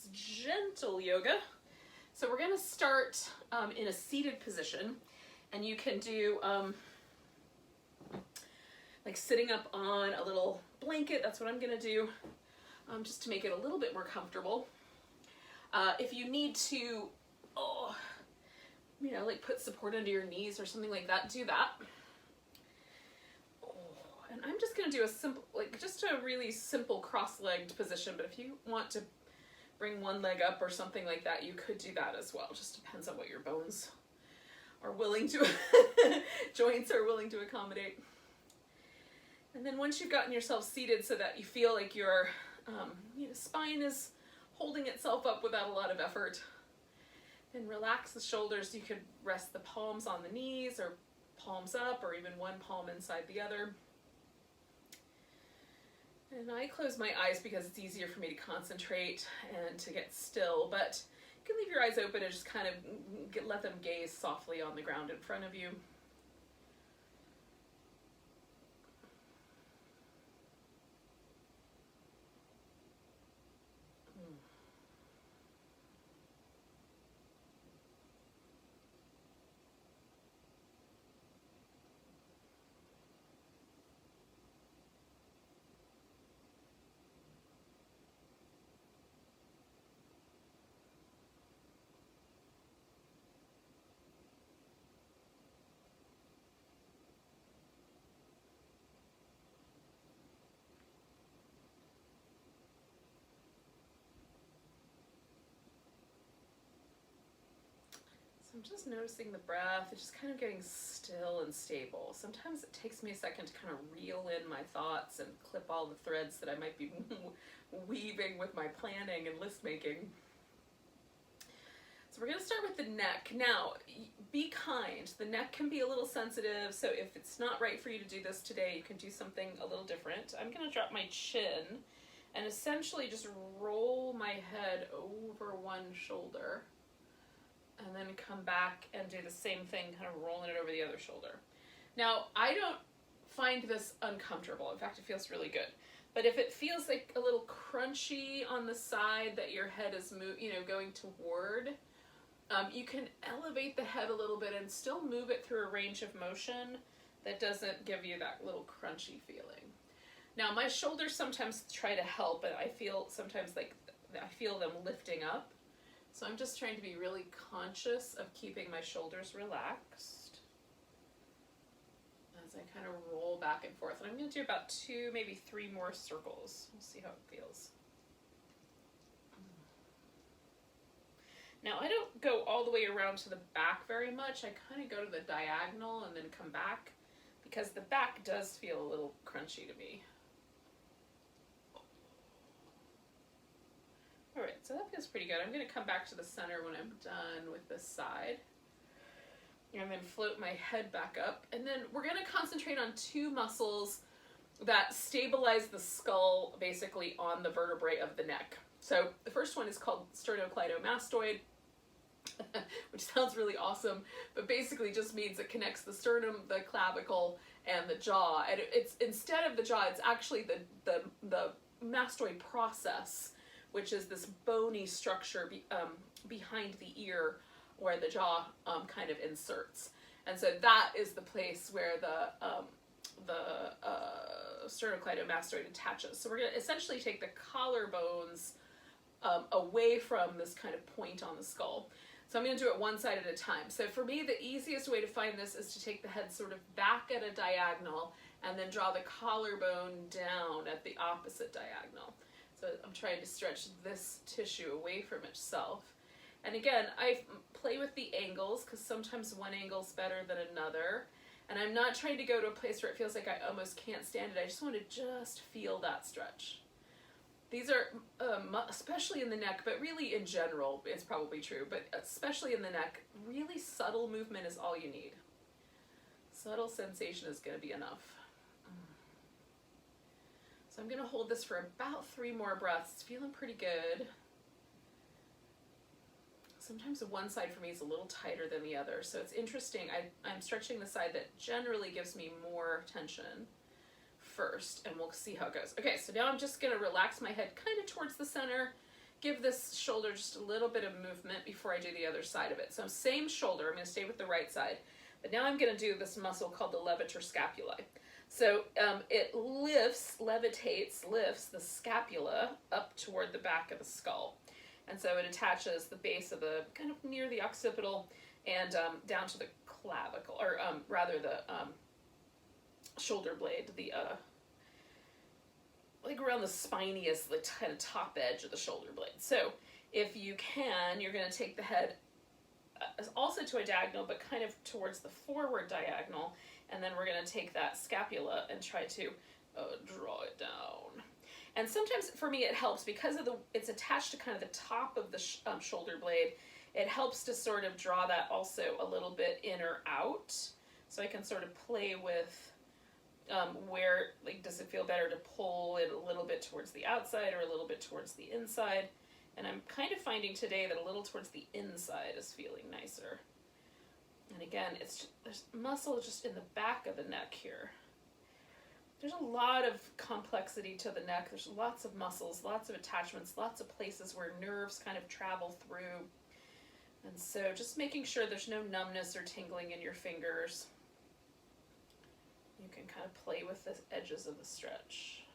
It's gentle yoga. So we're gonna start in a seated position, and you can do like sitting up on a little blanket. That's what I'm gonna do, just to make it a little bit more comfortable. If you need to, like put support under your knees or something like that, do that. And I'm just gonna do a simple, just a really simple cross-legged position, but if you want to bring one leg up or something like that, you could do that as well. Just depends on what your bones are willing to, joints are willing to accommodate. And then once you've gotten yourself seated so that you feel like your spine is holding itself up without a lot of effort, then relax the shoulders. You could rest the palms on the knees or palms up, or even one palm inside the other. And I close my eyes because it's easier for me to concentrate and to get still, but you can leave your eyes open and just kind of let them gaze softly on the ground in front of you. I'm just noticing the breath. It's just kind of getting still and stable. Sometimes it takes me a second to kind of reel in my thoughts and clip all the threads that I might be weaving with my planning and list making. So we're going to start with the neck. Now, be kind. The neck can be a little sensitive, so if it's not right for you to do this today, you can do something a little different. I'm going to drop my chin and essentially just roll my head over one shoulder, and then come back and do the same thing, kind of rolling it over the other shoulder. Now, I don't find this uncomfortable. In fact, it feels really good. But if it feels like a little crunchy on the side that your head is going toward, you can elevate the head a little bit and still move it through a range of motion that doesn't give you that little crunchy feeling. Now, my shoulders sometimes try to help, and I feel sometimes like I feel them lifting up. So I'm just trying to be really conscious of keeping my shoulders relaxed as I kind of roll back and forth. And I'm going to do about 2, maybe 3 more circles. We'll see how it feels. Now, I don't go all the way around to the back very much. I kind of go to the diagonal and then come back, because the back does feel a little crunchy to me. All right, so that feels pretty good. I'm going to come back to the center when I'm done with this side, and then float my head back up. And then we're going to concentrate on 2 muscles that stabilize the skull basically on the vertebrae of the neck. So the first one is called sternocleidomastoid, which sounds really awesome, but basically just means it connects the sternum, the clavicle, and the jaw. And it's instead of the jaw, it's actually the mastoid process, which is this bony structure behind the ear where the jaw kind of inserts. And so that is the place where the sternocleidomastoid attaches. So we're going to essentially take the collarbones away from this kind of point on the skull. So I'm going to do it one side at a time. So for me, the easiest way to find this is to take the head sort of back at a diagonal and then draw the collarbone down at the opposite diagonal. So I'm trying to stretch this tissue away from itself. And again, I play with the angles because sometimes one angle is better than another. And I'm not trying to go to a place where it feels like I almost can't stand it. I just want to just feel that stretch. These are, especially in the neck, but really in general, it's probably true, but especially in the neck, really subtle movement is all you need. Subtle sensation is going to be enough. So I'm going to hold this for about 3 more breaths. It's feeling pretty good. Sometimes the one side for me is a little tighter than the other, so it's interesting. I'm stretching the side that generally gives me more tension first, and we'll see how it goes. Okay, so now I'm just going to relax my head kind of towards the center give this shoulder just a little bit of movement before I do the other side of it. So same shoulder, I'm going to stay with the right side, but now I'm going to do this muscle called the levator scapulae. So it levitates, lifts the scapula up toward the back of the skull. And so it attaches the base of the, kind of near the occipital and down to the clavicle, or rather the shoulder blade, the like around the spiniest, the kind of top edge of the shoulder blade. So if you can, you're going to take the head also to a diagonal, but kind of towards the forward diagonal, and then we're going to take that scapula and try to draw it down. And sometimes for me it helps because of it's attached to kind of the top of the shoulder blade. It helps to sort of draw that also a little bit in or out, so I can sort of play with where, like, does it feel better to pull it a little bit towards the outside or a little bit towards the inside? And I'm kind of finding today that a little towards the inside is feeling nicer. And again, there's muscle just in the back of the neck here. There's a lot of complexity to the neck. There's lots of muscles, lots of attachments, lots of places where nerves kind of travel through. And so just making sure there's no numbness or tingling in your fingers. You can kind of play with the edges of the stretch.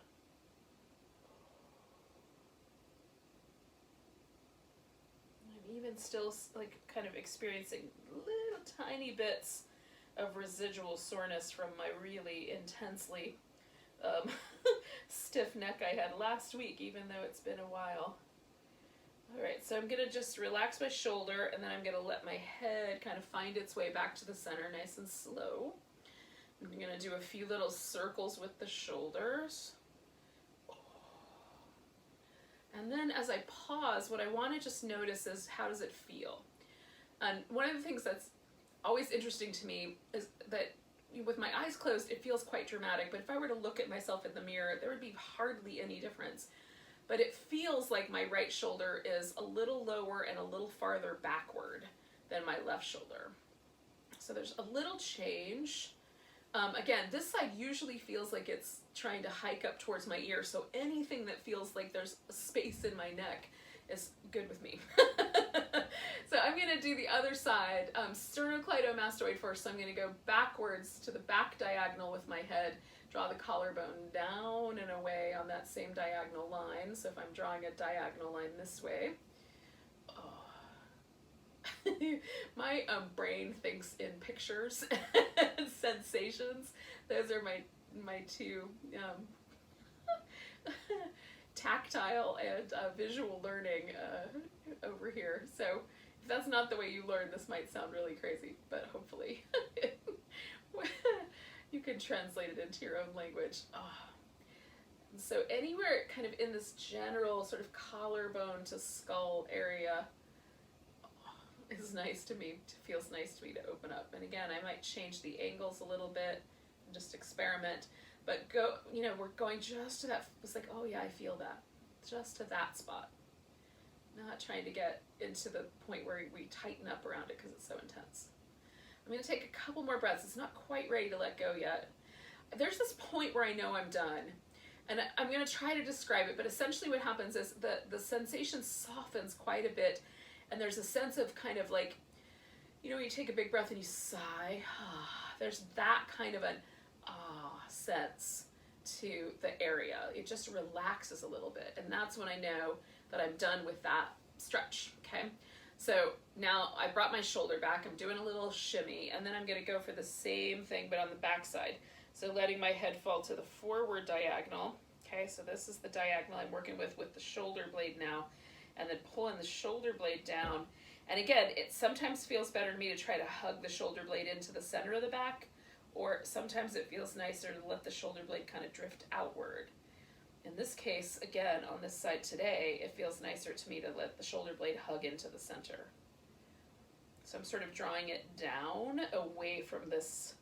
I'm even still like kind of experiencing little tiny bits of residual soreness from my really intensely stiff neck I had last week, even though it's been a while. All right, so I'm going to just relax my shoulder, and then I'm going to let my head kind of find its way back to the center nice and slow. I'm going to do a few little circles with the shoulders. And then as I pause, what I want to just notice is, how does it feel? And one of the things that's always interesting to me is that with my eyes closed, it feels quite dramatic, but if I were to look at myself in the mirror, there would be hardly any difference. But it feels like my right shoulder is a little lower and a little farther backward than my left shoulder. So there's a little change. Again, this side usually feels like it's trying to hike up towards my ear, so anything that feels like there's space in my neck is good with me. So I'm going to do the other side, sternocleidomastoid first, so I'm going to go backwards to the back diagonal with my head, draw the collarbone down and away on that same diagonal line. So if I'm drawing a diagonal line this way, my brain thinks in pictures and sensations. Those are my two tactile and visual learning over here. So if that's not the way you learn, this might sound really crazy, but hopefully you can translate it into your own language. So anywhere kind of in this general sort of collarbone to skull area is nice to me, feels nice to me to open up. And again, I might change the angles a little bit and just experiment, but go, we're going just to that. It's like, oh yeah, I feel that, just to that spot. Not trying to get into the point where we tighten up around it because it's so intense. I'm going to take a couple more breaths. It's not quite ready to let go yet. There's this point where I know I'm done, and I'm going to try to describe it, but essentially what happens is the sensation softens quite a bit, and there's a sense of kind of like, you take a big breath and you sigh. There's that kind of an sense to the area. It just relaxes a little bit, and that's when I know that I'm done with that stretch, okay? So now I brought my shoulder back, I'm doing a little shimmy, and then I'm gonna go for the same thing but on the back side. So letting my head fall to the forward diagonal, okay? So this is the diagonal I'm working with the shoulder blade now, and then pulling the shoulder blade down. And again, it sometimes feels better to me to try to hug the shoulder blade into the center of the back, or sometimes it feels nicer to let the shoulder blade kind of drift outward. In this case, again, on this side today, it feels nicer to me to let the shoulder blade hug into the center. So I'm sort of drawing it down away from this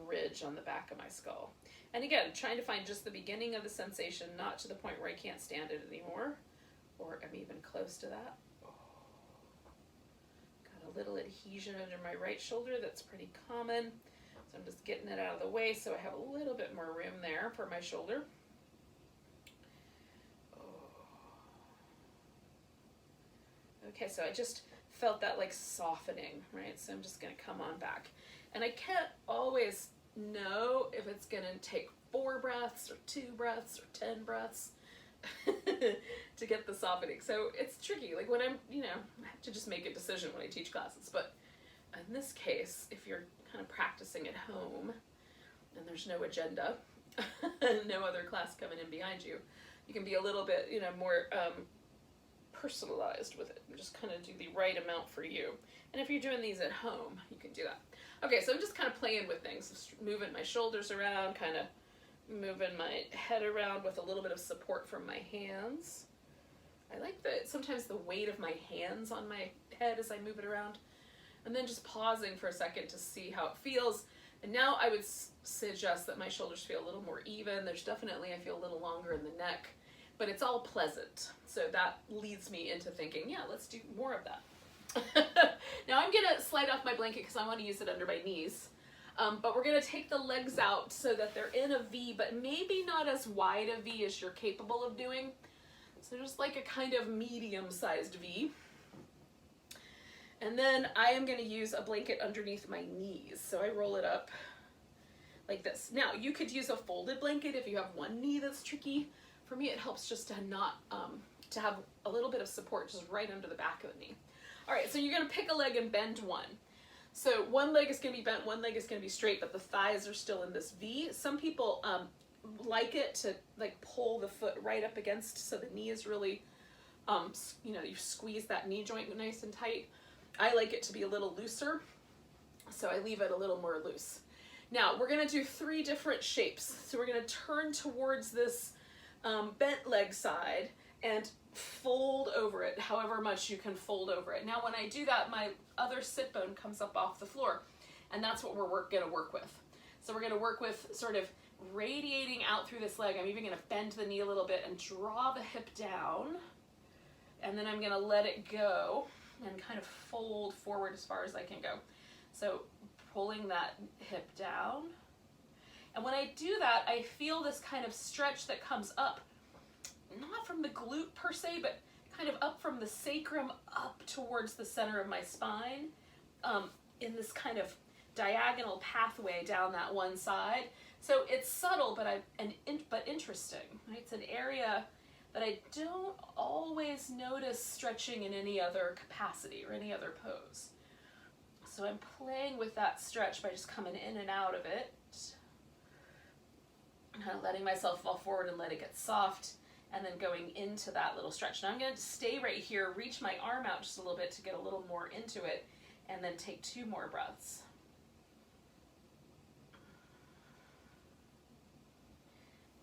ridge on the back of my skull. And again, trying to find just the beginning of the sensation, not to the point where I can't stand it anymore, or I'm even close to that. Got a little adhesion under my right shoulder that's pretty common. So I'm just getting it out of the way so I have a little bit more room there for my shoulder. Okay, so I just felt that like softening, right? So I'm just gonna come on back. And I can't always know if it's gonna take 4 breaths or 2 breaths or 10 breaths to get the softening. So it's tricky. Like when I'm, I have to just make a decision when I teach classes. But in this case, if you're kind of practicing at home and there's no agenda, no other class coming in behind you, you can be a little bit, more personalized with it and just kind of do the right amount for you. And if you're doing these at home, you can do that. Okay, so I'm just kind of playing with things, just moving my shoulders around, kind of moving my head around with a little bit of support from my hands. I like sometimes the weight of my hands on my head as I move it around. And then just pausing for a second to see how it feels. And now I would suggest that my shoulders feel a little more even. There's definitely, I feel a little longer in the neck, but it's all pleasant. So that leads me into thinking, yeah, let's do more of that. Now I'm gonna slide off my blanket because I want to use it under my knees. But we're gonna take the legs out so that they're in a V, but maybe not as wide a V as you're capable of doing. So just like a kind of medium-sized V. And then I am going to use a blanket underneath my knees. So I roll it up like this. Now, you could use a folded blanket if you have one knee that's tricky. For me, it helps just to not, to have a little bit of support just right under the back of the knee. All right, so you're going to pick a leg and bend one. So one leg is going to be bent, one leg is going to be straight, but the thighs are still in this V. Some people like it to like pull the foot right up against so the knee is really, you squeeze that knee joint nice and tight. I like it to be a little looser, so I leave it a little more loose. Now, we're gonna do 3 different shapes. So we're gonna turn towards this bent leg side and fold over it, however much you can fold over it. Now, when I do that, my other sit bone comes up off the floor, and that's what we're gonna work with. So we're gonna work with sort of radiating out through this leg. I'm even gonna bend the knee a little bit and draw the hip down, and then I'm gonna let it go and kind of fold forward as far as I can go. So pulling that hip down. And when I do that, I feel this kind of stretch that comes up, not from the glute per se, but kind of up from the sacrum up towards the center of my spine, in this kind of diagonal pathway down that one side. So it's subtle, but interesting. Right? It's an area that I don't always notice stretching in any other capacity or any other pose. So I'm playing with that stretch by just coming in and out of it, kind of letting myself fall forward and let it get soft, and then going into that little stretch. Now I'm going to stay right here, reach my arm out just a little bit to get a little more into it, and then take 2 more breaths.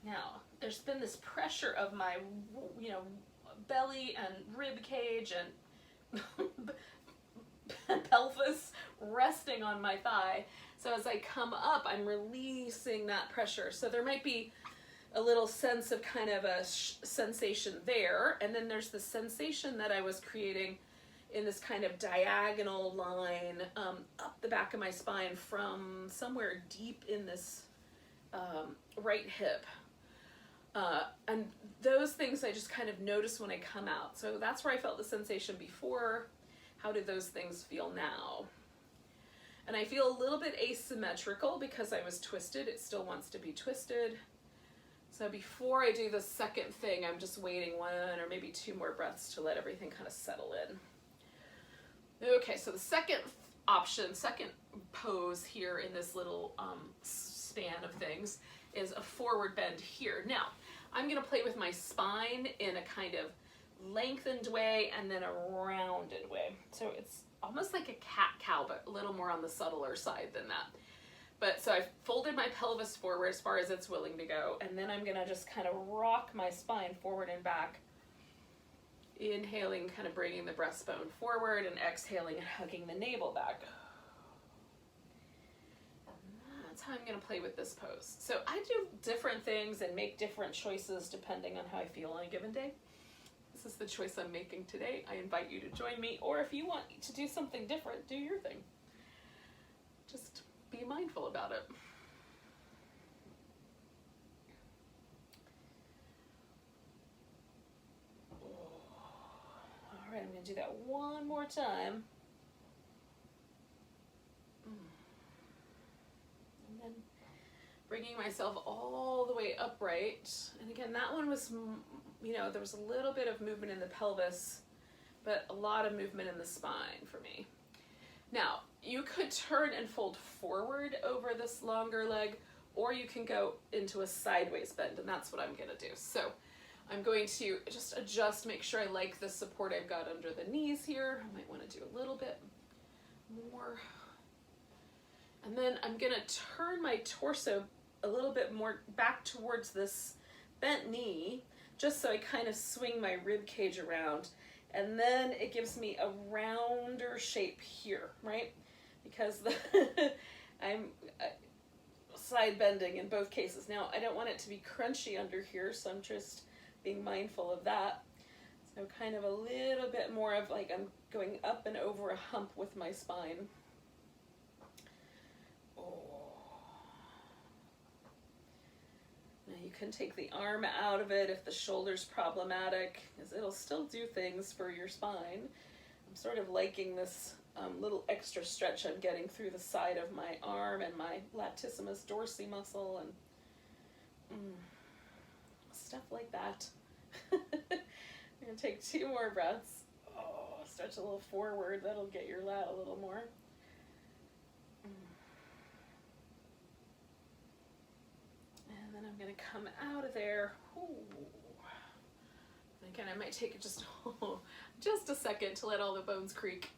Now, there's been this pressure of my, belly and rib cage and pelvis resting on my thigh. So as I come up, I'm releasing that pressure. So there might be a little sense of kind of a sensation there. And then there's the sensation that I was creating in this kind of diagonal line up the back of my spine from somewhere deep in this right hip. And those things I just kind of notice when I come out. So that's where I felt the sensation before. How do those things feel now? And I feel a little bit asymmetrical because I was twisted. It still wants to be twisted. So before I do the second thing, I'm just waiting 1 or maybe 2 more breaths to let everything kind of settle in. Okay, so the second option, second pose here in this little span of things is a forward bend here. Now, I'm gonna play with my spine in a kind of lengthened way and then a rounded way. So it's almost like a cat-cow, but a little more on the subtler side than that. But so I've folded my pelvis forward as far as it's willing to go, and then I'm gonna just kind of rock my spine forward and back. Inhaling, kind of bringing the breastbone forward, and exhaling and hugging the navel back. That's how I'm gonna play with this pose. So I do different things and make different choices depending on how I feel on a given day. This is the choice I'm making today. I invite you to join me, or if you want to do something different, do your thing. Just be mindful about it. All right, I'm going to do that one more time. And then bringing myself all the way upright. And again, that one was, you know, there was a little bit of movement in the pelvis, but a lot of movement in the spine for me. Now, you could turn and fold forward over this longer leg, or you can go into a sideways bend, and that's what I'm going to do. So I'm going to just adjust, make sure I like the support I've got under the knees here. I might want to do a little bit more. And then I'm going to turn my torso a little bit more back towards this bent knee, just so I kind of swing my rib cage around. And then it gives me a rounder shape here, right? Because I'm side bending in both cases. Now, I don't want it to be crunchy under here, so I'm just being mindful of that. So kind of a little bit more of like I'm going up and over a hump with my spine. Now you can take the arm out of it if the shoulder's problematic, because it'll still do things for your spine. I'm sort of liking this little extra stretch I'm getting through the side of my arm and my latissimus dorsi muscle and stuff like that. I'm going to take 2 more breaths. Oh, stretch a little forward. That'll get your lat a little more. And then I'm going to come out of there. Ooh. Again, I might take it just a second to let all the bones creak.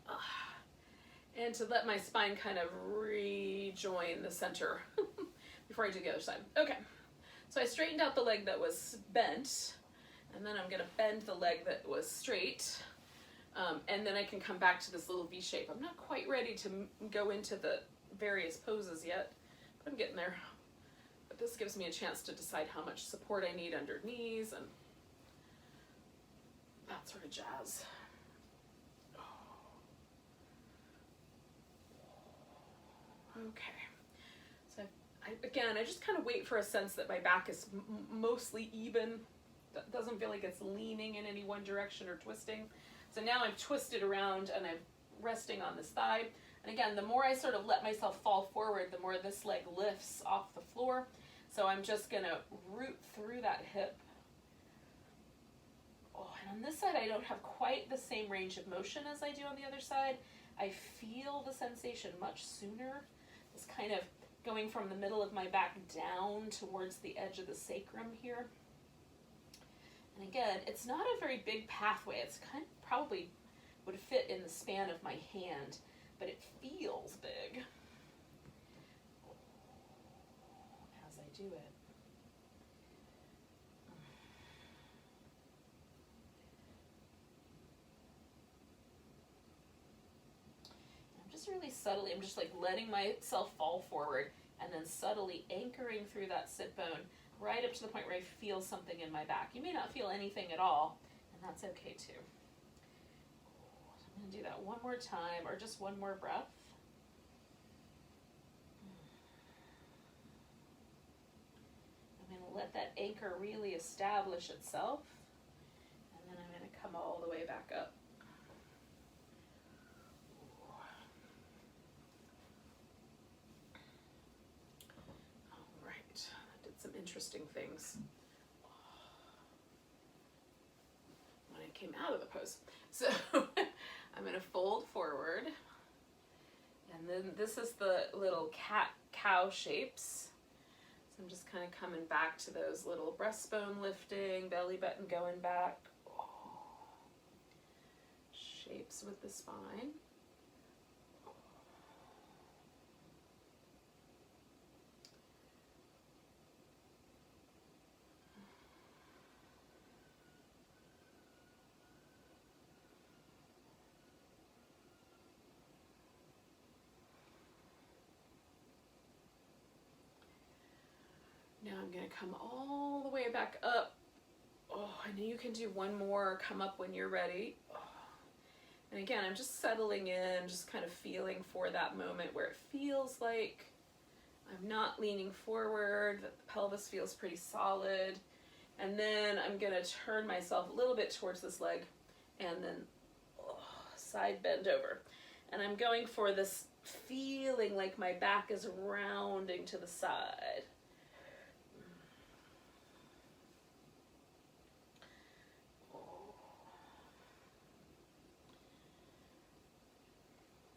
And to let my spine kind of rejoin the center before I do the other side. Okay, so I straightened out the leg that was bent, and then I'm going to bend the leg that was straight, and then I can come back to this little V shape. I'm not quite ready to go into the various poses yet, but I'm getting there. But this gives me a chance to decide how much support I need under knees and that sort of jazz. Okay, so I just kind of wait for a sense that my back is mostly even. That doesn't feel like it's leaning in any one direction or twisting. So now I'm twisted around and I'm resting on this thigh. And again, the more I sort of let myself fall forward, the more this leg lifts off the floor. So I'm just gonna root through that hip. Oh, and on this side, I don't have quite the same range of motion as I do on the other side. I feel the sensation much sooner. It's kind of going from the middle of my back down towards the edge of the sacrum here. And again, it's not a very big pathway. It's kind of probably would fit in the span of my hand, but it feels big as I do it. Really subtly, I'm just like letting myself fall forward and then subtly anchoring through that sit bone right up to the point where I feel something in my back. You may not feel anything at all, and that's okay too. So I'm going to do that one more time, or just one more breath. I'm going to let that anchor really establish itself, and then I'm going to come all the way back up. Interesting things when I came out of the pose. So I'm going to fold forward, and then this is the little cat-cow shapes. So I'm just kind of coming back to those little breastbone lifting, belly button going back. Shapes with the spine. Now I'm going to come all the way back up. Oh, I know you can do one more, come up when you're ready. Oh. And again, I'm just settling in, just kind of feeling for that moment where it feels like I'm not leaning forward, that the pelvis feels pretty solid. And then I'm going to turn myself a little bit towards this leg and then side bend over. And I'm going for this feeling like my back is rounding to the side.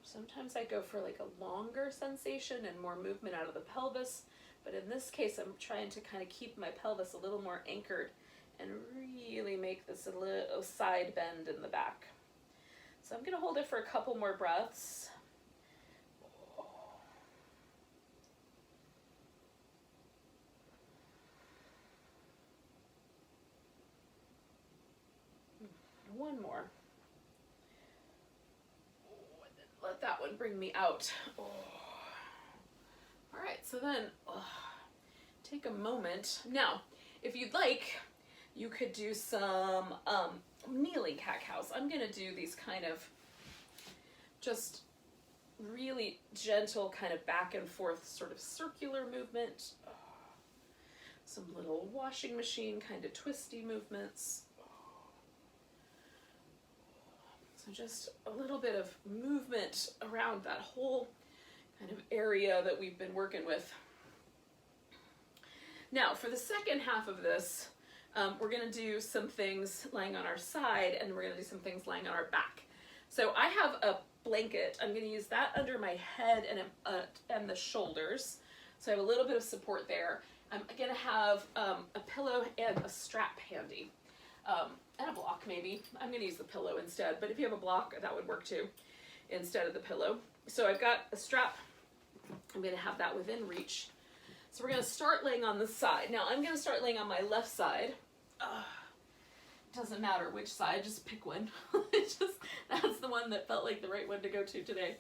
Sometimes I go for like a longer sensation and more movement out of the pelvis, but in this case I'm trying to kind of keep my pelvis a little more anchored and really make this a little side bend in the back. So I'm going to hold it for a couple more breaths. One more. Let that one bring me out. Oh. All right, so then take a moment. Now, if you'd like, you could do some kneeling cat-cows. I'm gonna do these kind of just really gentle kind of back and forth sort of circular movement. Some little washing machine kind of twisty movements. So just a little bit of movement around that whole kind of area that we've been working with. Now, for the second half of this, we're going to do some things lying on our side, and we're going to do some things lying on our back. So I have a blanket. I'm going to use that under my head and the shoulders. So I have a little bit of support there. I'm going to have a pillow and a strap handy. And a block maybe. I'm going to use the pillow instead, but if you have a block, that would work too, instead of the pillow. So I've got a strap. I'm going to have that within reach. So we're going to start laying on the side. Now I'm going to start laying on my left side. Doesn't matter which side, just pick one. That's the one that felt like the right one to go to today.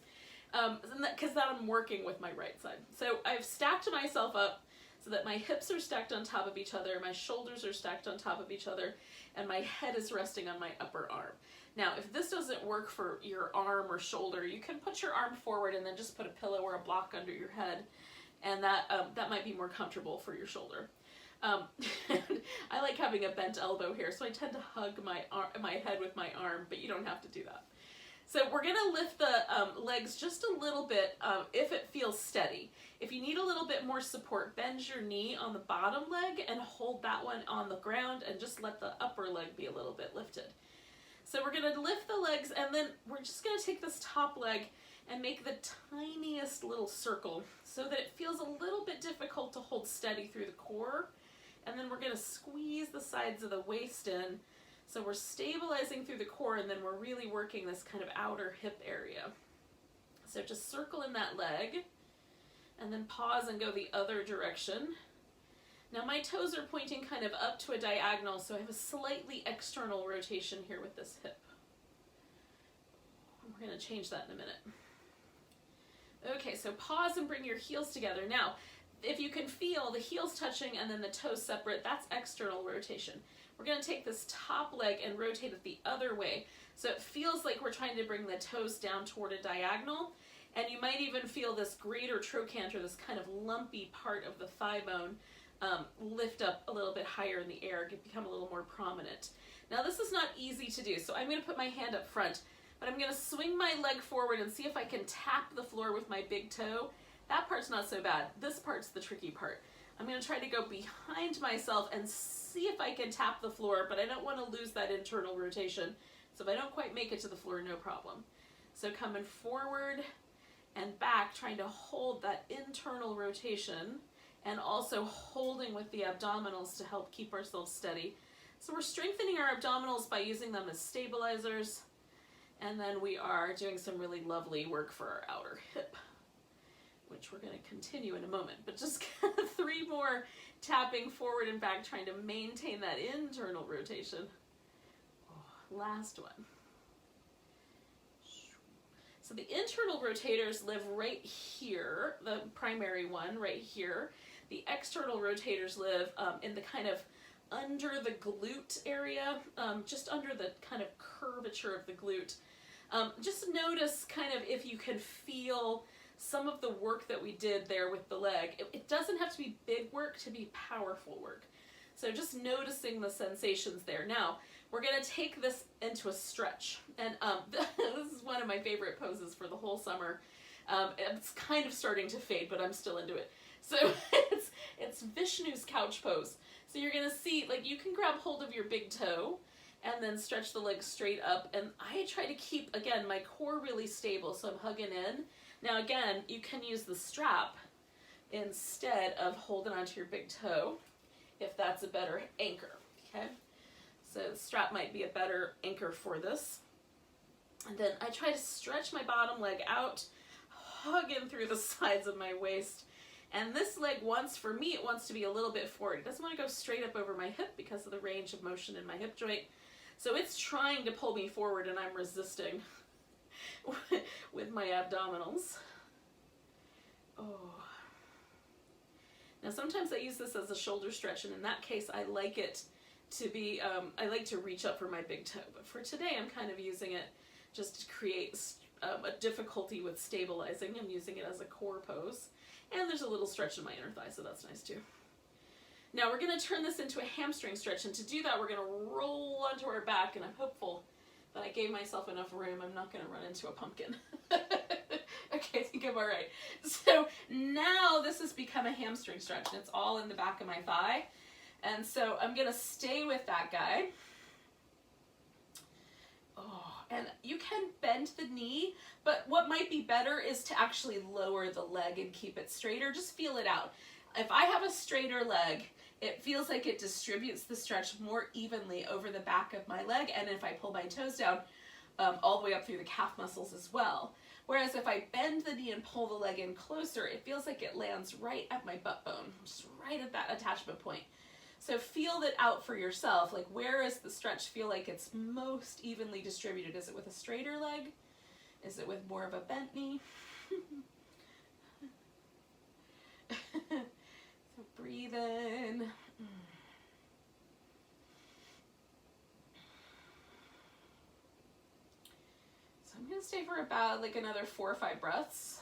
Because that I'm working with my right side. So I've stacked myself up so that my hips are stacked on top of each other, my shoulders are stacked on top of each other, and my head is resting on my upper arm. Now, if this doesn't work for your arm or shoulder, you can put your arm forward and then just put a pillow or a block under your head, and that might be more comfortable for your shoulder. I like having a bent elbow here, so I tend to hug my head with my arm, but you don't have to do that. So we're going to lift the legs just a little bit if it feels steady. If you need a little bit more support, bend your knee on the bottom leg and hold that one on the ground and just let the upper leg be a little bit lifted. So we're going to lift the legs, and then we're just going to take this top leg and make the tiniest little circle so that it feels a little bit difficult to hold steady through the core. And then we're going to squeeze the sides of the waist in. So we're stabilizing through the core, and then we're really working this kind of outer hip area. So just circle in that leg, and then pause and go the other direction. Now my toes are pointing kind of up to a diagonal, so I have a slightly external rotation here with this hip. We're going to change that in a minute. Okay, so pause and bring your heels together. Now, if you can feel the heels touching and then the toes separate, that's external rotation. We're going to take this top leg and rotate it the other way. So it feels like we're trying to bring the toes down toward a diagonal. And you might even feel this greater trochanter, this kind of lumpy part of the thigh bone, lift up a little bit higher in the air, become a little more prominent. Now this is not easy to do, so I'm going to put my hand up front, but I'm going to swing my leg forward and see if I can tap the floor with my big toe. That part's not so bad. This part's the tricky part. I'm going to try to go behind myself and see if I can tap the floor, but I don't want to lose that internal rotation. So if I don't quite make it to the floor, no problem. So coming forward and back, trying to hold that internal rotation and also holding with the abdominals to help keep ourselves steady. So we're strengthening our abdominals by using them as stabilizers, and then we are doing some really lovely work for our outer hip, which we're going to continue in a moment, but just 3 more tapping forward and back, trying to maintain that internal rotation. Last one. So the internal rotators live right here, the primary one right here. The external rotators live in the kind of under the glute area, just under the kind of curvature of the glute. Just notice kind of if you can feel some of the work that we did there with the leg. It doesn't have to be big work to be powerful work. So just noticing the sensations there. Now, we're going to take this into a stretch. And this is one my favorite poses for the whole summer. It's kind of starting to fade, but I'm still into it. So it's Vishnu's couch pose. So you're gonna see, like, you can grab hold of your big toe and then stretch the legs straight up. And I try to keep, again, my core really stable, so I'm hugging in. Now again, you can use the strap instead of holding onto your big toe, if that's a better anchor, okay? So the strap might be a better anchor for this. And then I try to stretch my bottom leg out, hugging through the sides of my waist. And this leg wants, for me, it wants to be a little bit forward. It doesn't want to go straight up over my hip because of the range of motion in my hip joint. So it's trying to pull me forward and I'm resisting with my abdominals. Oh. Now sometimes I use this as a shoulder stretch, and in that case I like it to be, I like to reach up for my big toe. But for today I'm kind of using it just to create a difficulty with stabilizing. I'm using it as a core pose. And there's a little stretch in my inner thigh, so that's nice too. Now we're going to turn this into a hamstring stretch, and to do that we're going to roll onto our back, and I'm hopeful that I gave myself enough room. I'm not going to run into a pumpkin. Okay, I think I'm all right. So now this has become a hamstring stretch, and it's all in the back of my thigh. And so I'm going to stay with that guy. Oh, and you can bend the knee, but what might be better is to actually lower the leg and keep it straighter. Just feel it out. If I have a straighter leg, it feels like it distributes the stretch more evenly over the back of my leg, and if I pull my toes down, all the way up through the calf muscles as well. Whereas if I bend the knee and pull the leg in closer, it feels like it lands right at my butt bone, just right at that attachment point. So feel that out for yourself. Like, where does the stretch feel like it's most evenly distributed? Is it with a straighter leg? Is it with more of a bent knee? So breathe in. So I'm going to stay for about like another 4 or 5 breaths.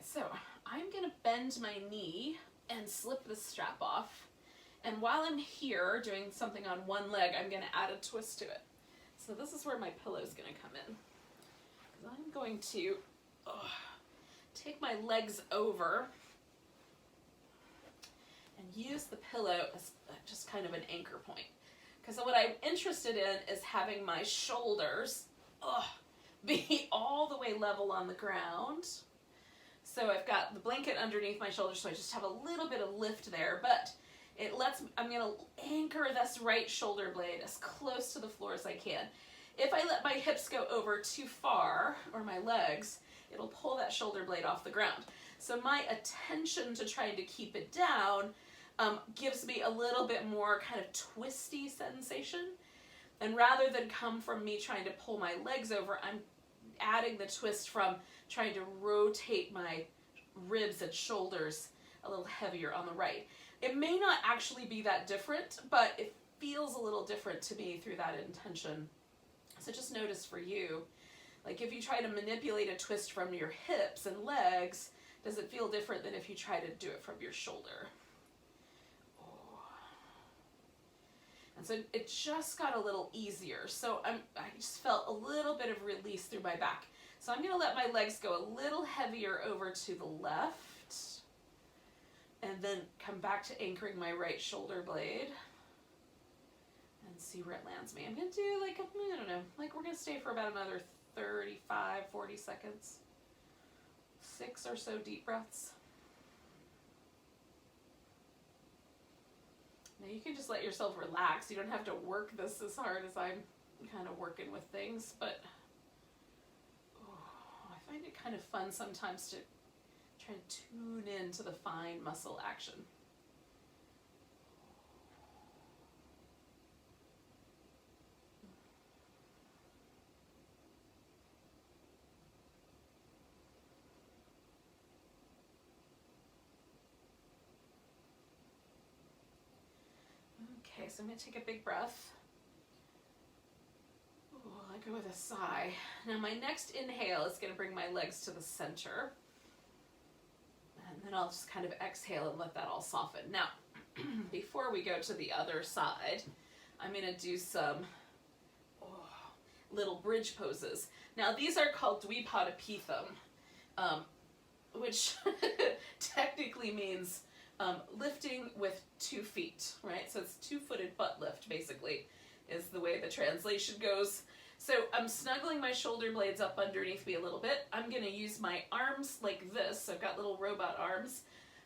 So I'm going to bend my knee and slip the strap off. And while I'm here doing something on one leg, I'm going to add a twist to it. So this is where my pillow is going to come in. I'm going to take my legs over and use the pillow as just kind of an anchor point. Because what I'm interested in is having my shoulders be all the way level on the ground. So I've got the blanket underneath my shoulders, so I just have a little bit of lift there, but it lets me, I'm gonna anchor this right shoulder blade as close to the floor as I can. If I let my hips go over too far, or my legs, it'll pull that shoulder blade off the ground. So my attention to trying to keep it down gives me a little bit more kind of twisty sensation. And rather than come from me trying to pull my legs over, I'm adding the twist from trying to rotate my ribs and shoulders a little heavier on the right. It may not actually be that different, but it feels a little different to me through that intention. So just notice for you, like if you try to manipulate a twist from your hips and legs, does it feel different than if you try to do it from your shoulder? And so it just got a little easier. So I just felt a little bit of release through my back. So I'm going to let my legs go a little heavier over to the left, and then come back to anchoring my right shoulder blade and see where it lands me. I'm going to do like, I don't know, like we're going to stay for about another 35, 40 seconds. 6 or so deep breaths. Now you can just let yourself relax. You don't have to work this as hard as I'm kind of working with things, but I find it kind of fun sometimes to try to tune into the fine muscle action. Okay, so I'm going to take a big breath. Ooh, like go with a sigh. Now my next inhale is going to bring my legs to the center. And then I'll just kind of exhale and let that all soften. Now, before we go to the other side, I'm going to do some little bridge poses. Now these are called Dvipadipitham, which technically means lifting with 2 feet, right? So it's 2-footed butt lift, basically, is the way the translation goes. So I'm snuggling my shoulder blades up underneath me a little bit. I'm going to use my arms like this. I've got little robot arms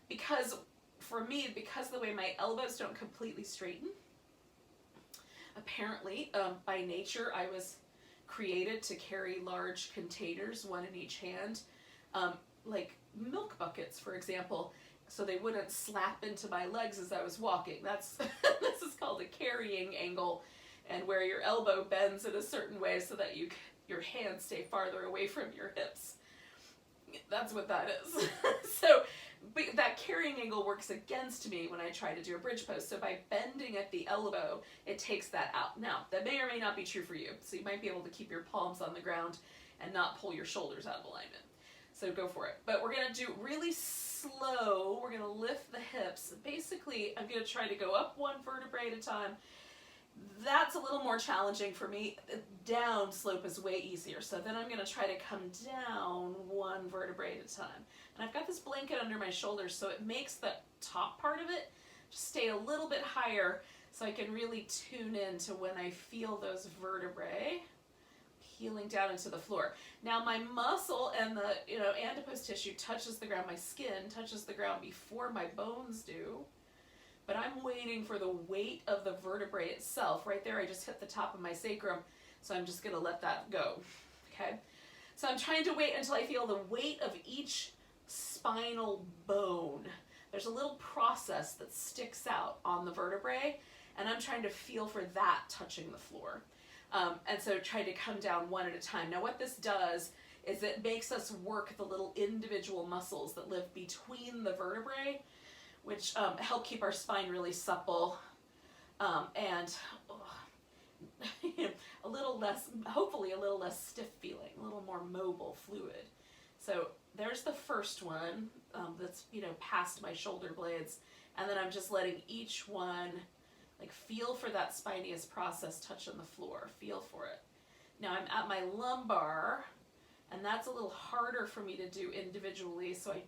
because for me, because of the way my elbows don't completely straighten, apparently by nature I was created to carry large containers, one in each hand, like milk buckets, for example, so they wouldn't slap into my legs as I was walking. That's this is called a carrying angle, and where your elbow bends in a certain way so that your hands stay farther away from your hips. That's what that is. So but that carrying angle works against me when I try to do a bridge pose. So by bending at the elbow, it takes that out. Now, that may or may not be true for you. So you might be able to keep your palms on the ground and not pull your shoulders out of alignment. So go for it. But we're going to do really slow. We're going to lift the hips. Basically, I'm going to try to go up 1 vertebrae at a time. That's a little more challenging for me. Down slope is way easier. So then I'm going to try to come down 1 vertebrae at a time. And I've got this blanket under my shoulders, so it makes the top part of it just stay a little bit higher so I can really tune in to when I feel those vertebrae peeling down into the floor. Now my muscle and the adipose tissue touches the ground. My skin touches the ground before my bones do. But I'm waiting for the weight of the vertebrae itself. Right there, I just hit the top of my sacrum, so I'm just going to let that go. Okay? So I'm trying to wait until I feel the weight of each spinal bone. There's a little process that sticks out on the vertebrae, and I'm trying to feel for that touching the floor. And so try to come down 1 at a time. Now what this does is it makes us work the little individual muscles that live between the vertebrae, which help keep our spine really supple and a little less, hopefully a little less stiff feeling, a little more mobile, fluid. So there's the first one that's past my shoulder blades, and then I'm just letting each one feel for that spinous process touching the floor. Feel for it. Now I'm at my lumbar, and that's a little harder for me to do individually, so I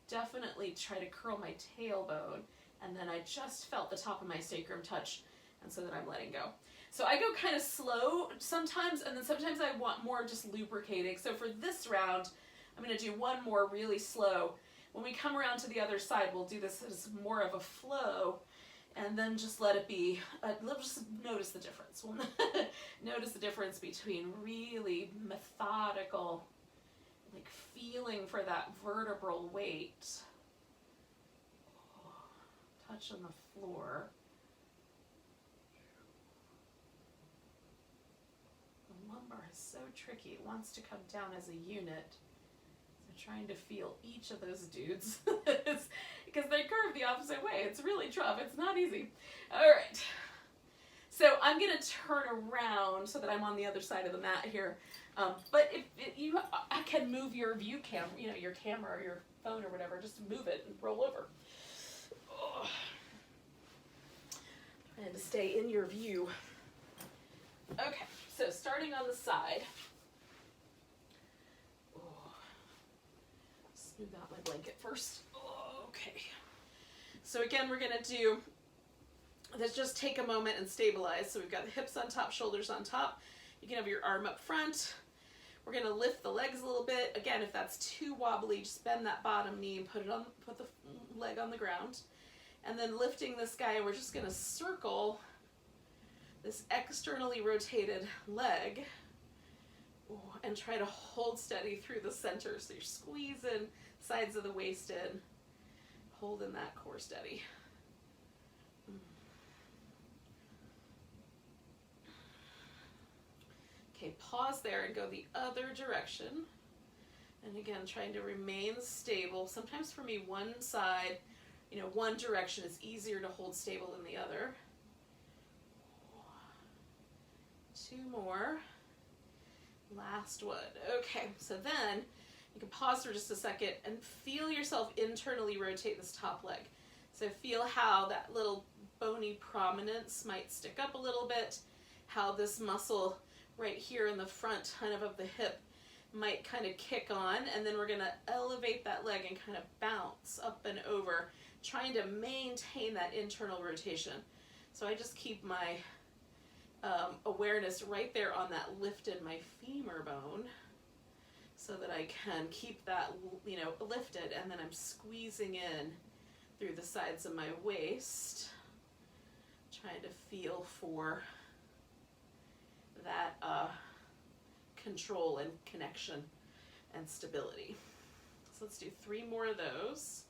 definitely try to curl my tailbone, and then I just felt the top of my sacrum touch, and so then I'm letting go. So I go kind of slow sometimes, and then sometimes I want more just lubricating. So for this round, I'm going to do 1 more really slow. When we come around to the other side, we'll do this as more of a flow, and then just let it be. Let's just notice the difference. We'll notice the difference between really methodical, feeling for that vertebral weight, touching the floor. The lumbar is so tricky. It wants to come down as a unit. So trying to feel each of those dudes because they curve the opposite way. It's really tough. It's not easy. All right. So I'm going to turn around so that I'm on the other side of the mat here. But I can move your view cam, your camera or your phone or whatever, just move it and roll over. Oh. And to stay in your view. Okay, so starting on the side. Oh. Smooth out my blanket first. Oh, okay. So again, we're going to do, let's just take a moment and stabilize. So we've got the hips on top, shoulders on top. You can have your arm up front. We're going to lift the legs a little bit. Again, if that's too wobbly, just bend that bottom knee and put the leg on the ground. And then lifting this guy, we're just going to circle this externally rotated leg and try to hold steady through the center. So you're squeezing sides of the waist in, holding that core steady. Okay, pause there and go the other direction. And again, trying to remain stable. Sometimes for me, one side, one direction is easier to hold stable than the other. 2 more. Last one. Okay, so then you can pause for just a second and feel yourself internally rotate this top leg. So feel how that little bony prominence might stick up a little bit, how this muscle right here in the front kind of the hip might kind of kick on, and then we're going to elevate that leg and kind of bounce up and over, trying to maintain that internal rotation. So I just keep my awareness right there on that lift in my femur bone so that I can keep that, you know, lifted, and then I'm squeezing in through the sides of my waist, trying to feel for that control and connection and stability. So let's do 3 more of those.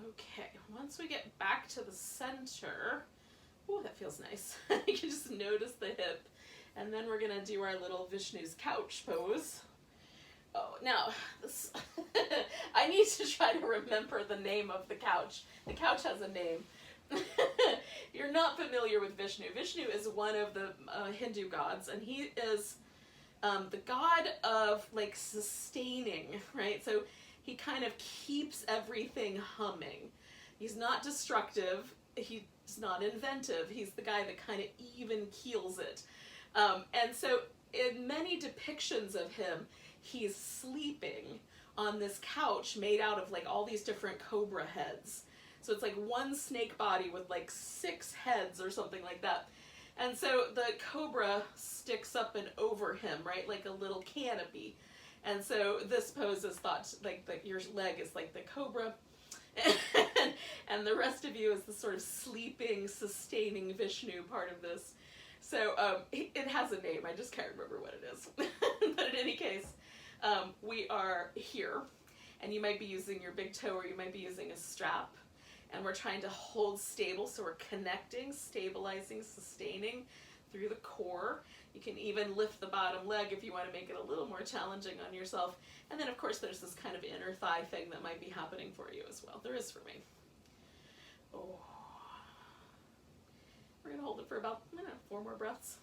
Okay, once we get back to the center, oh, that feels nice. You can just notice the hip. And then we're gonna do our little Vishnu's couch pose. Oh, now, this I need to try to remember the name of the couch. The couch has a name. You're not familiar with Vishnu. Vishnu is one of the Hindu gods, and he is the god of like sustaining, right? So he kind of keeps everything humming. He's not destructive. He's not inventive. He's the guy that kind of even keels it. And so in many depictions of him, he's sleeping on this couch made out of like all these different cobra heads. So it's like one snake body with like 6 heads or something like that. And so the cobra sticks up and over him, right? Like a little canopy. And so this pose is thought like your leg is like the cobra, and the rest of you is the sort of sleeping, sustaining Vishnu part of this. So it has a name, I just can't remember what it is. But in any case, we are here, and you might be using your big toe, or you might be using a strap, and we're trying to hold stable, so we're connecting, stabilizing, sustaining through the core. You can even lift the bottom leg if you want to make it a little more challenging on yourself. And then of course there's this kind of inner thigh thing that might be happening for you as well. There is for me. Oh. We're going to hold it for about, I don't know, 4 more breaths.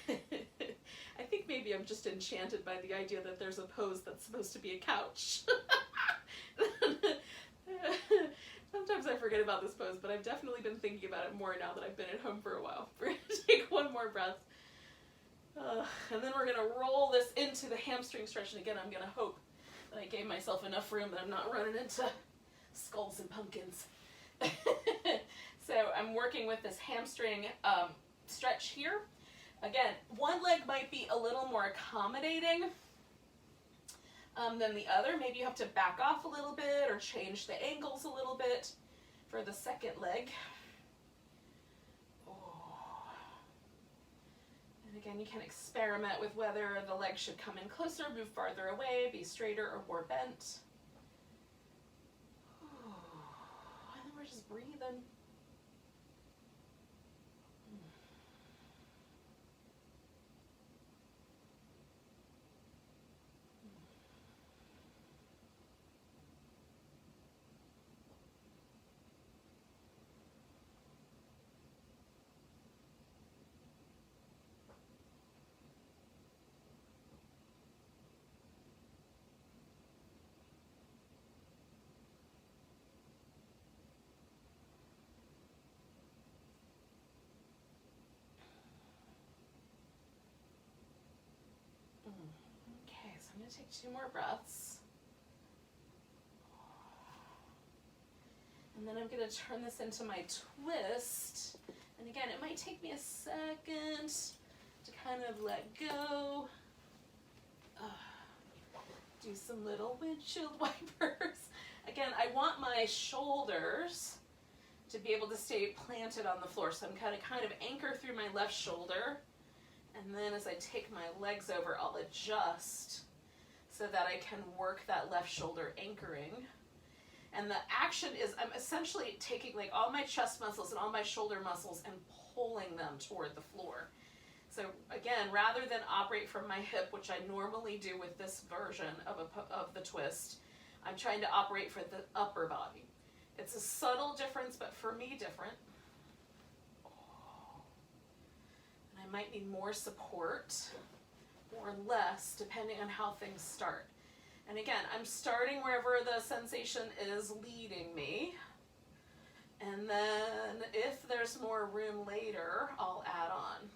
I think maybe I'm just enchanted by the idea that there's a pose that's supposed to be a couch. Sometimes I forget about this pose, but I've definitely been thinking about it more now that I've been at home for a while. We're going to take 1 more breath. And then we're going to roll this into the hamstring stretch. And again, I'm going to hope that I gave myself enough room that I'm not running into skulls and pumpkins. So I'm working with this hamstring stretch here. Again, one leg might be a little more accommodating than the other. Maybe you have to back off a little bit or change the angles a little bit for the second leg. And again, you can experiment with whether the leg should come in closer, move farther away, be straighter or more bent. And then we're just breathing. Okay, so I'm going to take 2 more breaths. And then I'm going to turn this into my twist. And again, it might take me a second to kind of let go. Do some little windshield wipers. Again, I want my shoulders to be able to stay planted on the floor. So I'm kind of anchor through my left shoulder. And then as I take my legs over, I'll adjust so that I can work that left shoulder anchoring. And the action is I'm essentially taking like all my chest muscles and all my shoulder muscles and pulling them toward the floor. So again, rather than operate from my hip, which I normally do with this version of the twist, I'm trying to operate for the upper body. It's a subtle difference, but for me different. And I might need more support or less depending on how things start. And again, I'm starting wherever the sensation is leading me. And then if there's more room later, I'll add on.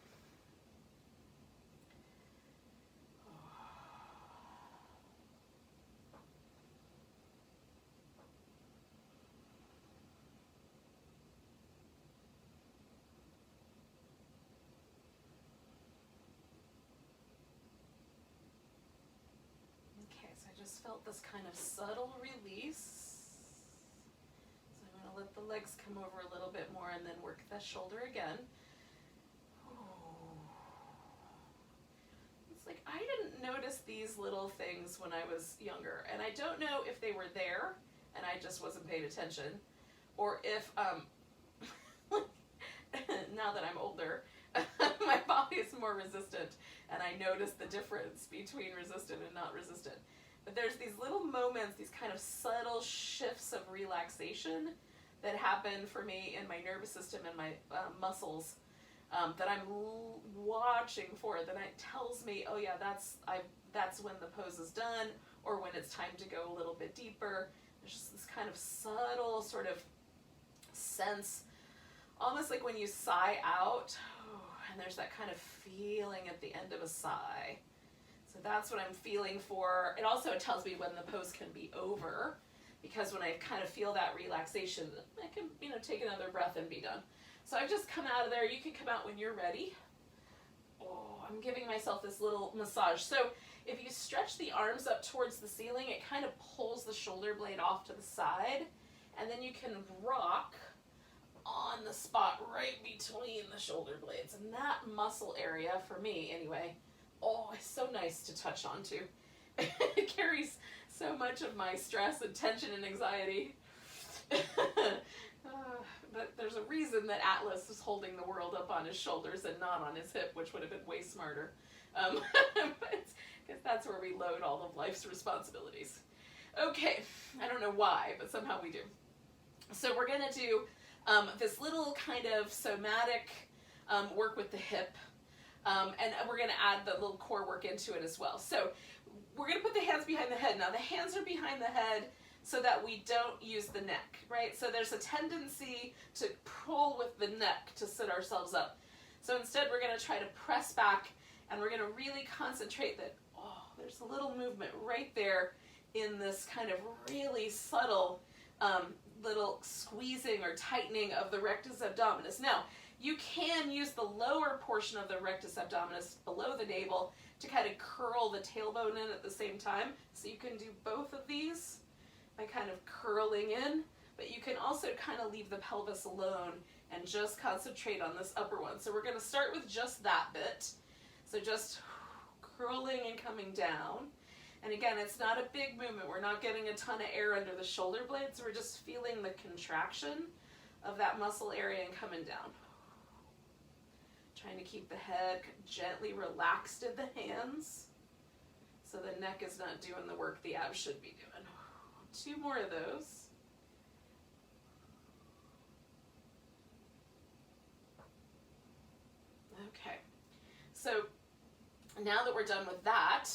Felt this kind of subtle release. So I'm going to let the legs come over a little bit more and then work the shoulder again. It's like I didn't notice these little things when I was younger, and I don't know if they were there and I just wasn't paying attention, or if now that I'm older, my body is more resistant and I notice the difference between resistant and not resistant. But there's these little moments, these kind of subtle shifts of relaxation that happen for me in my nervous system and my muscles that I'm watching for. That it tells me, oh yeah, that's when the pose is done, or when it's time to go a little bit deeper. There's just this kind of subtle sort of sense, almost like when you sigh out, and there's that kind of feeling at the end of a sigh. So that's what I'm feeling for. It also tells me when the pose can be over, because when I kind of feel that relaxation, I can, take another breath and be done. So I've just come out of there. You can come out when you're ready. Oh, I'm giving myself this little massage. So if you stretch the arms up towards the ceiling, it kind of pulls the shoulder blade off to the side, and then you can rock on the spot right between the shoulder blades. And that muscle area, for me anyway, it's so nice to touch onto. It carries so much of my stress and tension and anxiety. But there's a reason that Atlas is holding the world up on his shoulders and not on his hip, which would have been way smarter. Because that's where we load all of life's responsibilities. Okay, I don't know why, but somehow we do. So we're going to do this little kind of somatic work with the hip. And we're going to add the little core work into it as well. So we're going to put the hands behind the head. Now the hands are behind the head so that we don't use the neck, right? So there's a tendency to pull with the neck to sit ourselves up. So instead we're going to try to press back, and we're going to really concentrate that, there's a little movement right there in this kind of really subtle little squeezing or tightening of the rectus abdominis. Now, you can use the lower portion of the rectus abdominis below the navel to kind of curl the tailbone in at the same time. So you can do both of these by kind of curling in, but you can also kind of leave the pelvis alone and just concentrate on this upper one. So we're going to start with just that bit. So just curling and coming down. And again, it's not a big movement. We're not getting a ton of air under the shoulder blades. We're just feeling the contraction of that muscle area and coming down. Trying to keep the head gently relaxed in the hands so the neck is not doing the work the abs should be doing. 2 more of those. Okay, so now that we're done with that,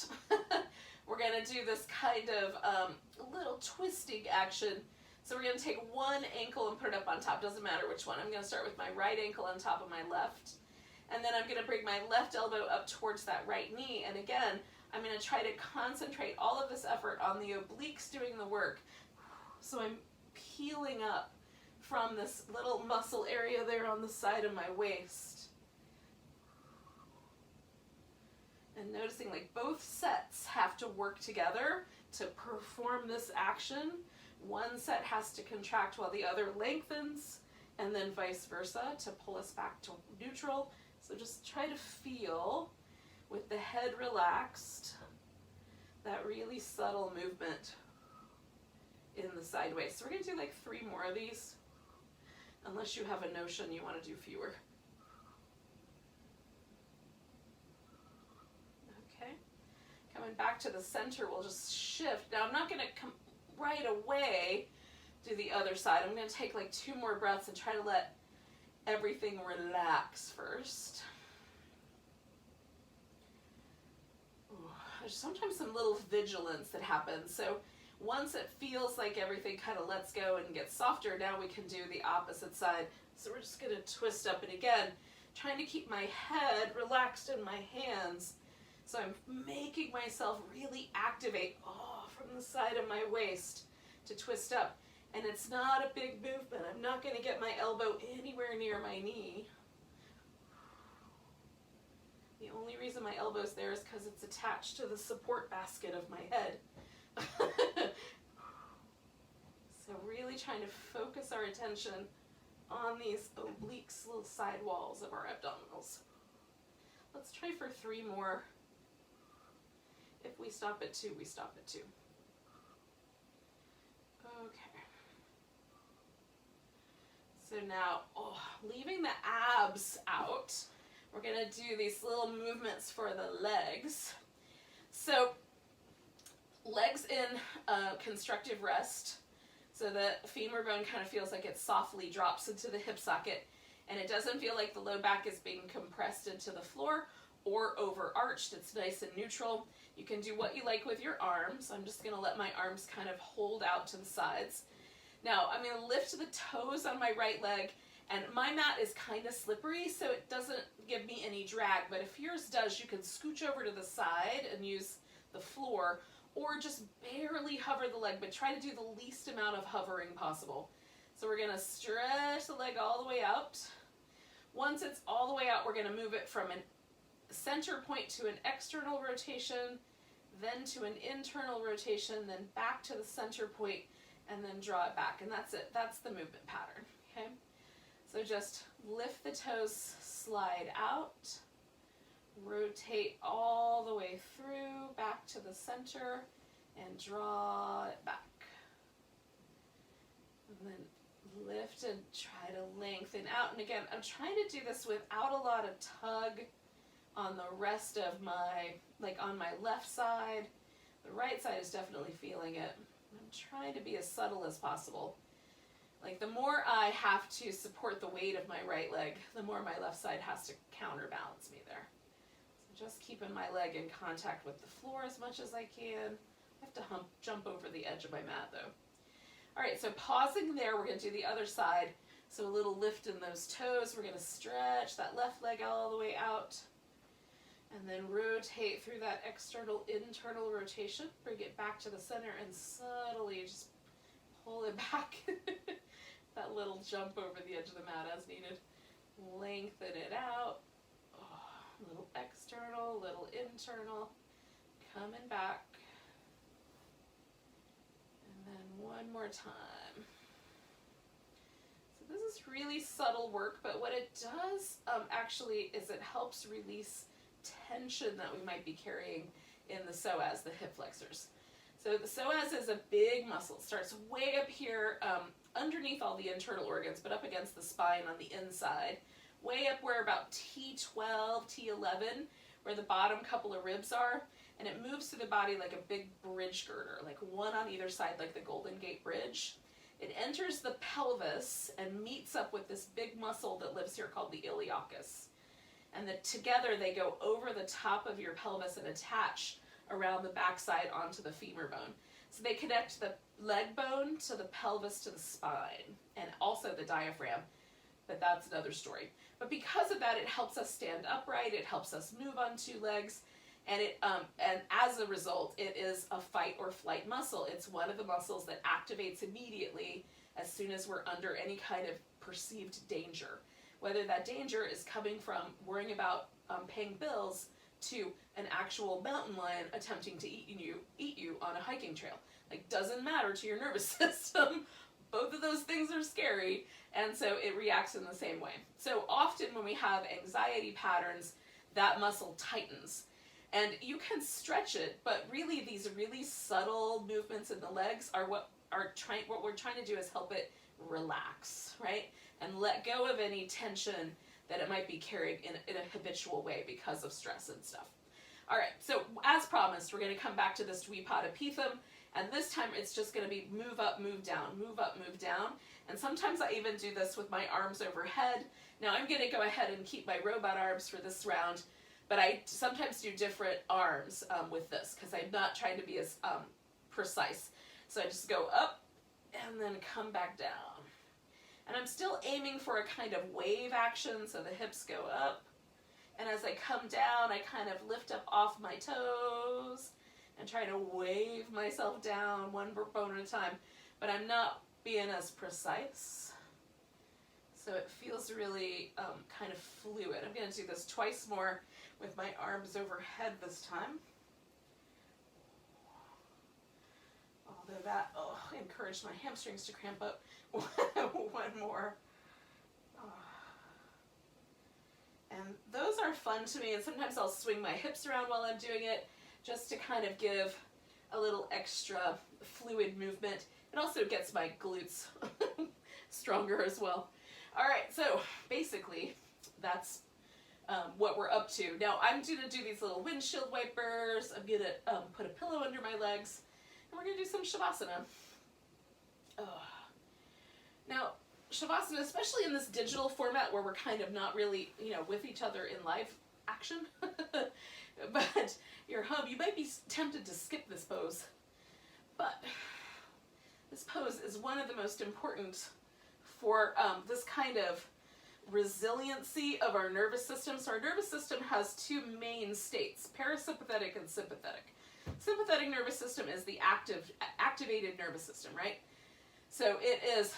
we're going to do this kind of little twisting action. So we're going to take one ankle and put it up on top. Doesn't matter which one. I'm going to start with my right ankle on top of my left. And then I'm going to bring my left elbow up towards that right knee. And again, I'm going to try to concentrate all of this effort on the obliques doing the work. So I'm peeling up from this little muscle area there on the side of my waist. And noticing like both sets have to work together to perform this action. One set has to contract while the other lengthens, and then vice versa to pull us back to neutral. So just try to feel, with the head relaxed, that really subtle movement in the sideways. So we're going to do like 3 more of these, unless you have a notion you want to do fewer. Okay, coming back to the center, we'll just shift. Now I'm not going to come right away Do the other side. I'm going to take like 2 more breaths and try to let everything relax first. Ooh, there's sometimes some little vigilance that happens. So once it feels like everything kind of lets go and gets softer, now we can do the opposite side. So we're just going to twist up, and again, trying to keep my head relaxed in my hands. So I'm making myself really activate from the side of my waist to twist up. And it's not a big movement. I'm not going to get my elbow anywhere near my knee. The only reason my elbow's there is because it's attached to the support basket of my head. So really trying to focus our attention on these obliques, little side walls of our abdominals. Let's try for 3 more. If we stop at 2, we stop at 2. Okay. So now, leaving the abs out, we're going to do these little movements for the legs. So legs in constructive rest. So the femur bone kind of feels like it softly drops into the hip socket, and it doesn't feel like the low back is being compressed into the floor or overarched. It's nice and neutral. You can do what you like with your arms. I'm just going to let my arms kind of hold out to the sides. Now I'm going to lift the toes on my right leg, and my mat is kind of slippery, so it doesn't give me any drag, but if yours does, you can scooch over to the side and use the floor, or just barely hover the leg, but try to do the least amount of hovering possible. So we're going to stretch the leg all the way out. Once it's all the way out, we're going to move it from a center point to an external rotation, then to an internal rotation, then back to the center point, and then draw it back. And that's it. That's the movement pattern. Okay? So just lift the toes, slide out, rotate all the way through, back to the center, and draw it back. And then lift and try to lengthen out. And again, I'm trying to do this without a lot of tug on the rest of my, like on my left side. The right side is definitely feeling it. I'm trying to be as subtle as possible. Like the more I have to support the weight of my right leg, the more my left side has to counterbalance me there. So just keeping my leg in contact with the floor as much as I can. I have to jump over the edge of my mat though. All right, so pausing there, we're going to do the other side. So a little lift in those toes. We're going to stretch that left leg all the way out. And then rotate through that external, internal rotation. Bring it back to the center and subtly just pull it back. That little jump over the edge of the mat as needed. Lengthen it out. Little external, little internal. Coming back. And then one more time. So this is really subtle work, but what it does actually is it helps release tension that we might be carrying in the psoas, the hip flexors. So the psoas is a big muscle. It starts way up here underneath all the internal organs, but up against the spine on the inside. Way up where about T12, T11, where the bottom couple of ribs are. And it moves through the body like a big bridge girder, like one on either side, like the Golden Gate Bridge. It enters the pelvis and meets up with this big muscle that lives here called the iliacus. And together they go over the top of your pelvis and attach around the backside onto the femur bone. So they connect the leg bone to the pelvis to the spine and also the diaphragm, but that's another story. But because of that, it helps us stand upright, it helps us move on 2 legs, and and as a result, it is a fight or flight muscle. It's one of the muscles that activates immediately as soon as we're under any kind of perceived danger. Whether that danger is coming from worrying about paying bills to an actual mountain lion attempting to eat you on a hiking trail. Like, doesn't matter to your nervous system. Both of those things are scary, and so it reacts in the same way. So often when we have anxiety patterns, that muscle tightens. And you can stretch it, but really these really subtle movements in the legs are what we're trying to do is help it relax, right? And let go of any tension that it might be carried in a habitual way because of stress and stuff. All right, so as promised, we're going to come back to this Dvipada Pitham, And this time it's just going to be move up, move down, move up, move down. And sometimes I even do this with my arms overhead. Now I'm going to go ahead and keep my robot arms for this round, but I sometimes do different arms with this because I'm not trying to be as precise. So I just go up and then come back down. And I'm still aiming for a kind of wave action, so the hips go up. And as I come down, I kind of lift up off my toes and try to wave myself down one bone at a time. But I'm not being as precise. So it feels really kind of fluid. I'm going to do this twice more with my arms overhead this time. Although that encouraged my hamstrings to cramp up. One more. And those are fun to me, and sometimes I'll swing my hips around while I'm doing it just to kind of give a little extra fluid movement. It also gets my glutes stronger as well. All right, so basically that's what we're up to. Now I'm going to do these little windshield wipers. I'm going to put a pillow under my legs, and we're going to do some Shavasana. Now, Shavasana, especially in this digital format where we're kind of not really, with each other in live action, but you're home, you might be tempted to skip this pose. But this pose is one of the most important for this kind of resiliency of our nervous system. So our nervous system has two main states, parasympathetic and sympathetic. Sympathetic nervous system is the activated nervous system, right? So it is,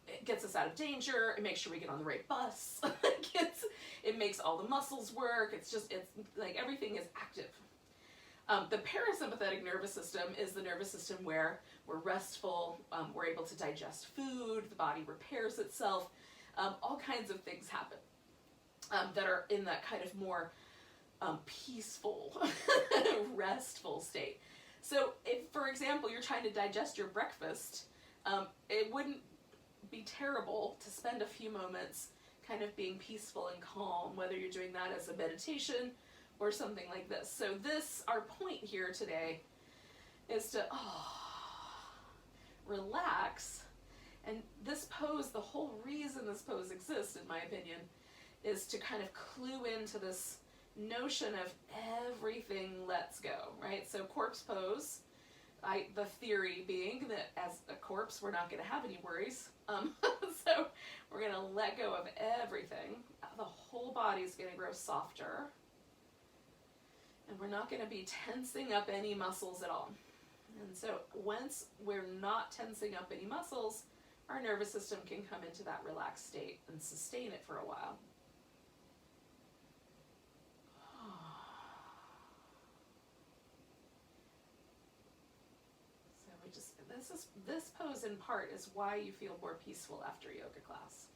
it gets us out of danger, it makes sure we get on the right bus, it makes all the muscles work, it's like everything is active. The parasympathetic nervous system is the nervous system where we're restful, we're able to digest food, the body repairs itself, all kinds of things happen that are in that kind of more peaceful, restful state. So if, for example, you're trying to digest your breakfast, it wouldn't be terrible to spend a few moments kind of being peaceful and calm, whether you're doing that as a meditation or something like this. So our point here today is to relax. And this pose, the whole reason this pose exists, in my opinion, is to kind of clue into this notion of everything lets go, right? So corpse pose, the theory being that as a corpse, we're not going to have any worries. So we're going to let go of everything. The whole body is going to grow softer. And we're not going to be tensing up any muscles at all. And so once we're not tensing up any muscles, our nervous system can come into that relaxed state and sustain it for a while. This pose in part is why you feel more peaceful after yoga class.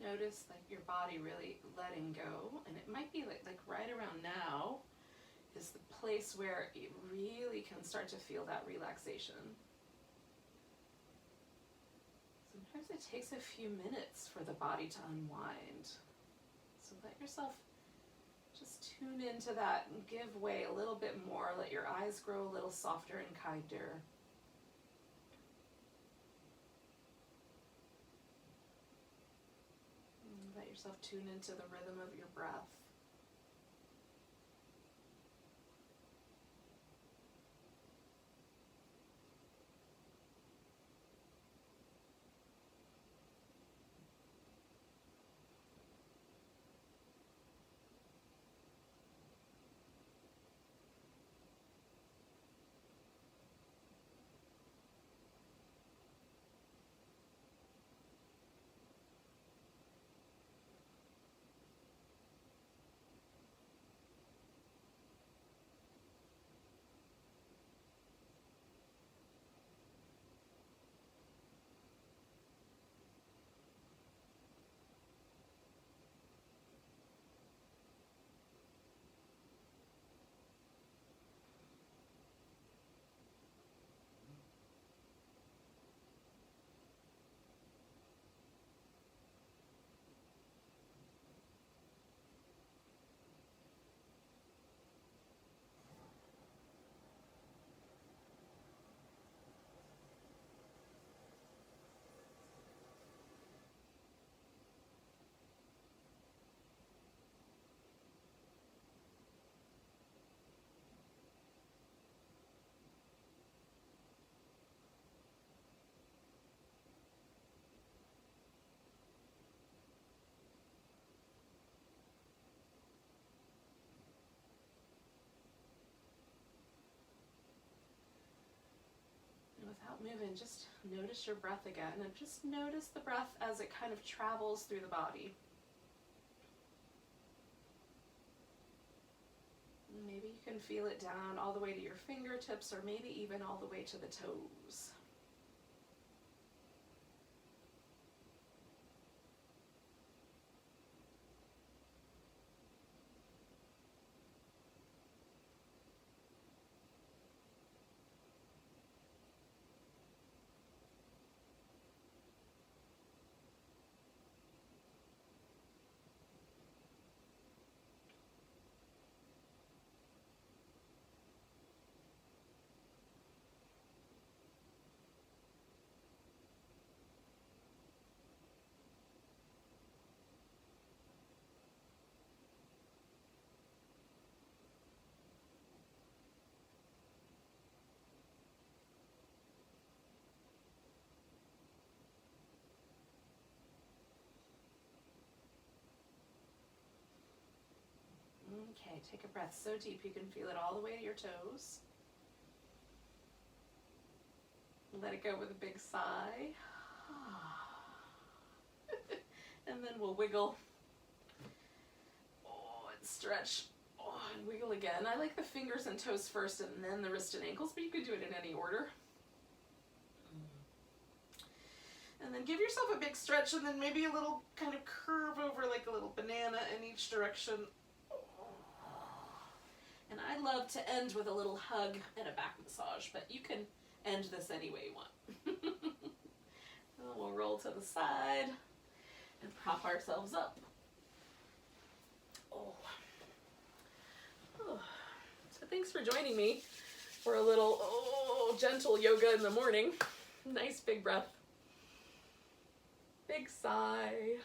Notice like your body really letting go, and it might be like right around now is the place where it really can start to feel that relaxation. Sometimes it takes a few minutes for the body to unwind. So let yourself just tune into that and give way a little bit more. Let your eyes grow a little softer and kinder. And let yourself tune into the rhythm of your breath. Without moving, just notice your breath again, and just notice the breath as it kind of travels through the body. Maybe you can feel it down all the way to your fingertips, or maybe even all the way to the toes. Okay, take a breath so deep you can feel it all the way to your toes. Let it go with a big sigh. And then we'll wiggle. Oh, and stretch. Oh, and wiggle again. I like the fingers and toes first and then the wrist and ankles, but you could do it in any order. And then give yourself a big stretch, and then maybe a little kind of curve over like a little banana in each direction. And I love to end with a little hug and a back massage, but you can end this any way you want. We'll roll to the side and prop ourselves up. Oh. So thanks for joining me for a little gentle yoga in the morning. Nice big breath. Big sigh.